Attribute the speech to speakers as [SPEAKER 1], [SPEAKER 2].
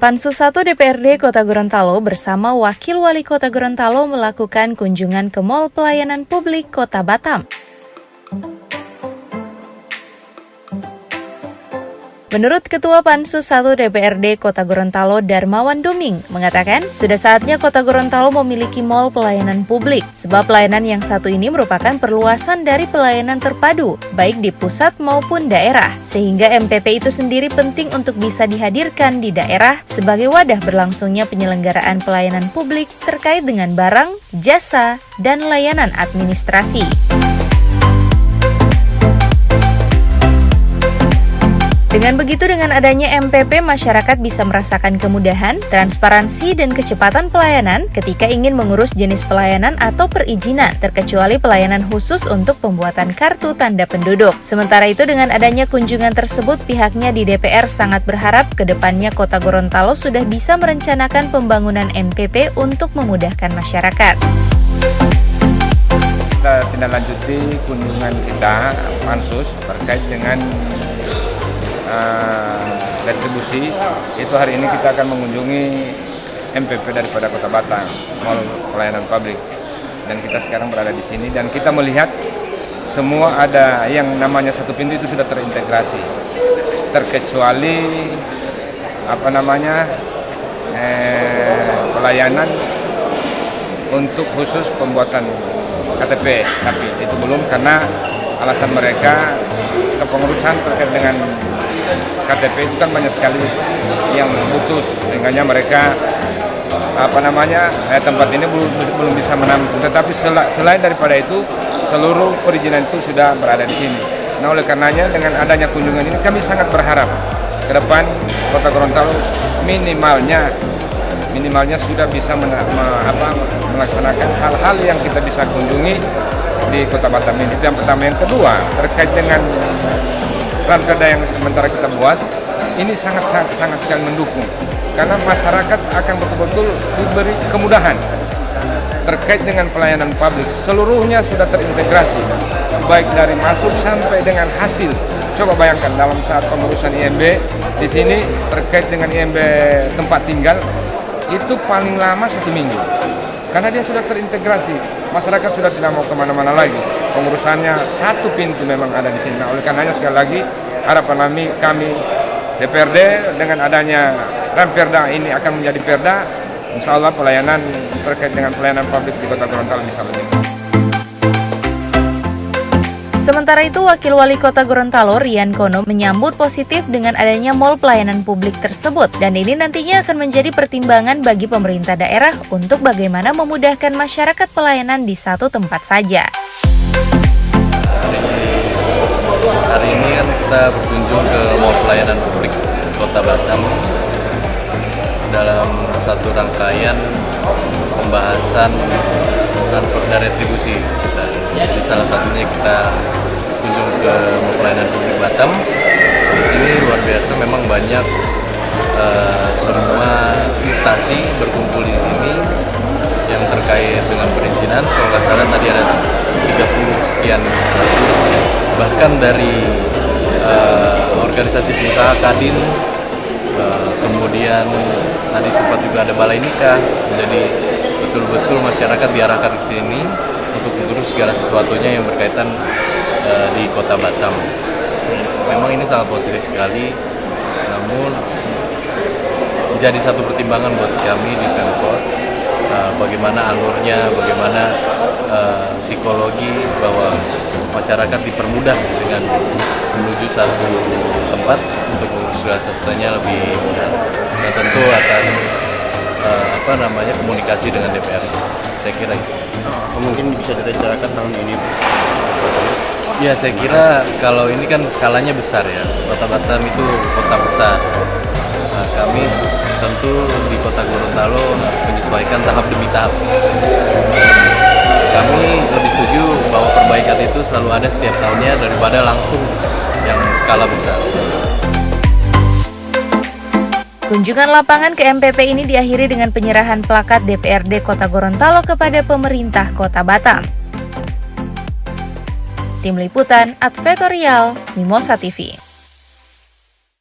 [SPEAKER 1] Pansus 1 DPRD Kota Gorontalo bersama Wakil Wali Kota Gorontalo melakukan kunjungan ke Mall Pelayanan Publik Kota Batam. Menurut Ketua Pansus 1 DPRD Kota Gorontalo Darmawan Duming mengatakan, sudah saatnya Kota Gorontalo memiliki mall pelayanan publik, sebab pelayanan yang satu ini merupakan perluasan dari pelayanan terpadu, baik di pusat maupun daerah, sehingga MPP itu sendiri penting untuk bisa dihadirkan di daerah sebagai wadah berlangsungnya penyelenggaraan pelayanan publik terkait dengan barang, jasa, dan layanan administrasi. Dengan begitu, dengan adanya MPP, masyarakat bisa merasakan kemudahan, transparansi, dan kecepatan pelayanan ketika ingin mengurus jenis pelayanan atau perizinan, terkecuali pelayanan khusus untuk pembuatan kartu tanda penduduk. Sementara itu, dengan adanya kunjungan tersebut, pihaknya di DPR sangat berharap ke depannya Kota Gorontalo sudah bisa merencanakan pembangunan MPP untuk memudahkan masyarakat.
[SPEAKER 2] Kita tindak lanjuti kunjungan kita, Pansus, terkait dengan retribusi. Itu hari ini kita akan mengunjungi MPP daripada Kota Batam, Mall Pelayanan Publik, dan kita sekarang berada di sini dan kita melihat semua ada yang namanya satu pintu itu sudah terintegrasi, terkecuali pelayanan untuk khusus pembuatan KTP, tapi itu belum karena alasan mereka kepengurusan terkait dengan KTP itu kan banyak sekali yang butuh, sehingga mereka tempat ini belum bisa menampung. Tetapi selain daripada itu, seluruh perizinan itu sudah berada di sini. Nah, oleh karenanya dengan adanya kunjungan ini kami sangat berharap ke depan Kota Gorontalo minimalnya sudah bisa melaksanakan hal-hal yang kita bisa kunjungi di Kota Batam ini. Itu yang pertama. Yang kedua, terkait dengan Ranperda yang sementara kita buat, ini sangat sekali mendukung, karena masyarakat akan betul-betul diberi kemudahan terkait dengan pelayanan publik. Seluruhnya sudah terintegrasi, baik dari masuk sampai dengan hasil. Coba bayangkan dalam saat pengurusan IMB di sini terkait dengan IMB tempat tinggal itu paling lama 1 minggu. Karena dia sudah terintegrasi, masyarakat sudah tidak mau kemana-mana lagi. Pengurusannya satu pintu memang ada di sini. Nah, oleh karenanya sekali lagi harapan kami DPRD dengan adanya Ranperda ini akan menjadi perda, insya Allah pelayanan terkait dengan pelayanan publik di Kota Gorontalo bisa meningkat.
[SPEAKER 1] Sementara itu, Wakil Wali Kota Gorontalo Rian Kono menyambut positif dengan adanya mall pelayanan publik tersebut, dan ini nantinya akan menjadi pertimbangan bagi pemerintah daerah untuk bagaimana memudahkan masyarakat pelayanan di satu tempat saja.
[SPEAKER 3] Hari ini kan kita berkunjung ke Mall Pelayanan Publik Kota Batam dalam satu rangkaian pembahasan Ranperda retribusi. Jadi salah satunya kita kunjung ke Mall Pelayanan Publik Batam. Di sini luar biasa, memang banyak semua instansi berkumpul di sini yang terkait dengan perizinan. Kalau nggak salah tadi ada 30 sekian, bahkan dari organisasi pengusaha Kadin, kemudian tadi sempat juga ada balai nikah. Jadi betul-betul masyarakat diarahkan ke sini untuk mengurus segala sesuatunya yang berkaitan di Kota Batam. Memang ini sangat positif sekali, namun menjadi satu pertimbangan buat kami di Pemkot, bagaimana alurnya, bagaimana psikologi bahwa masyarakat dipermudah dengan menuju satu tempat untuk mengurus segala sesuatunya lebih mudah. Dan tentu akan komunikasi dengan DPR. Saya kira itu.
[SPEAKER 4] Mungkin bisa direncanakan tahun ini.
[SPEAKER 3] Ya, saya kira kalau ini kan skalanya besar ya. Kota Batam itu kota besar. Nah, kami tentu di Kota Gorontalo menyesuaikan tahap demi tahap. Kami lebih setuju bahwa perbaikan itu selalu ada setiap tahunnya daripada langsung yang skala besar.
[SPEAKER 1] Kunjungan lapangan ke MPP ini diakhiri dengan penyerahan plakat DPRD Kota Gorontalo kepada pemerintah Kota Batam. Tim Liputan Advertorial Mimosa TV.